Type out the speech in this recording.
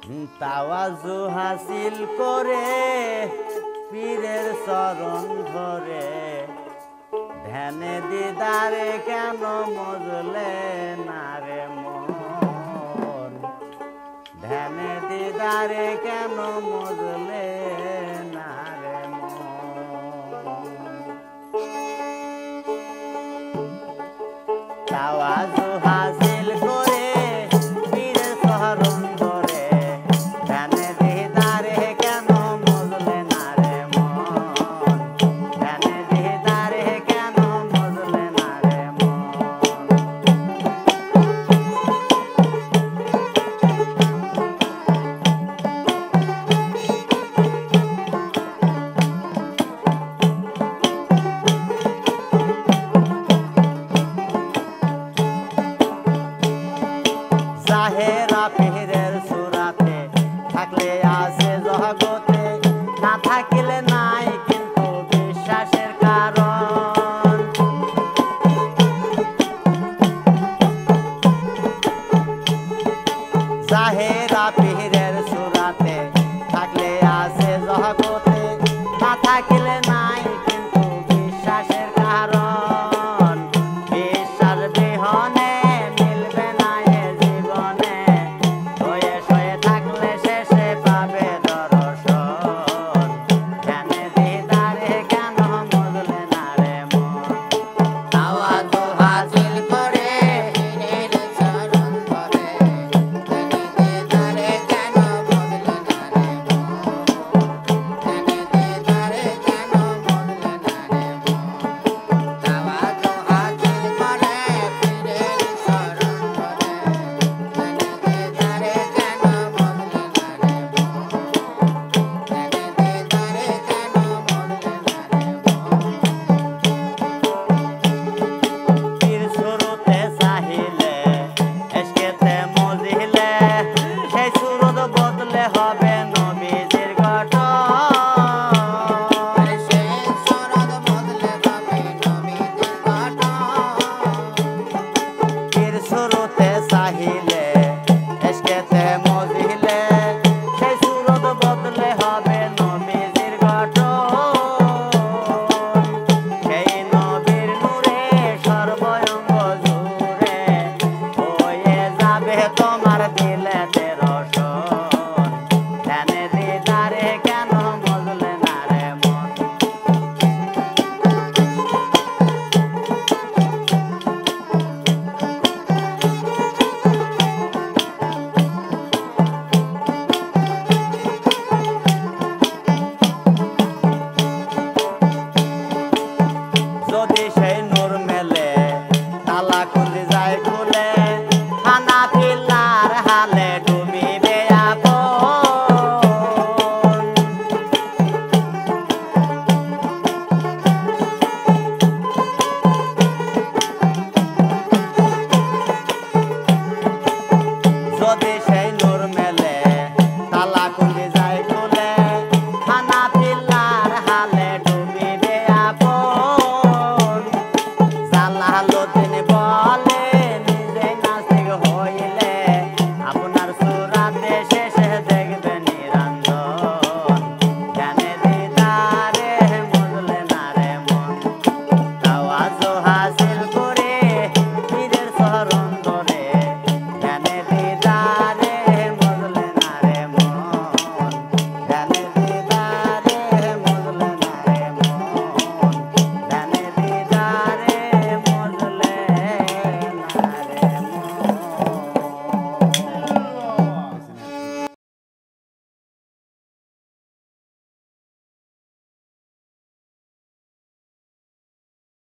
তাওয়াজু হাসিল করে পীরের চরণ ধরে ধ্যানে দিদারে কেন মজলে না রে মন, ধ্যানে দিদারে কেন মজলে না রে মন। তাওয়াজু হাসিল করে পীরের চরণ ধরে ধ্যানে দিদারে কেন মজলে না রে মন, ধ্যানে দিদারে কেন মজলে না রে মন। জাহেরা পীরের সুরাতে থাকলে আছে জগতে, না থাকিলে নাই কিন্তু বিশ্বাসের কারণ। জাহেরা পীরের সুরাতে থাকলে আছে জগতে, না থাকিলে নাই কিন্তু বিশ্বাসের কারণ। বিশ্বাস বিহনে মিলবে না এ জীবনে, হয়ে সয়ে থাকলে শেষে পাবে দর্শন। ধ্যানে দিদারে কেন মজলে না রে মন। তাওয়াজু হাসিল করে পীরের চরণ ধরে ধ্যানে দিদারে কেন মজলে না রে মন, ধ্যানে দিদারে কেন মজলে না রে মন। তাওয়াজু হাসিল করে পীরের চরণ ধরে ধ্যানে দিদারে কেন মজলে না রে মন, ধ্যানে দিদারে কেন মজলে না রে মন। পীর সুরতে চাহিলে এসকেতে মজিলে, সেই সুরত বদলে হবে নবীজির গঠন। সেই সুরত বদলে হবে নবীজির গঠন। পীর সুরতে চাহিলে এসকেতে মজিলে, সেই সুরত বদলে হবে নবীজির গঠন। সেই নবীর নূরে সর্বঙ্গ জুড়ে হয়ে যাবে তোমার দিলেতে রসন। ধ্যানে দিদারে কেন মজলে না রে মন। যদি সেই নূর মেলে তালা খুলে যায় খুলে, খানা পিল্লার হালে ডুবিবে আপন। যদি সেই নূর মেলে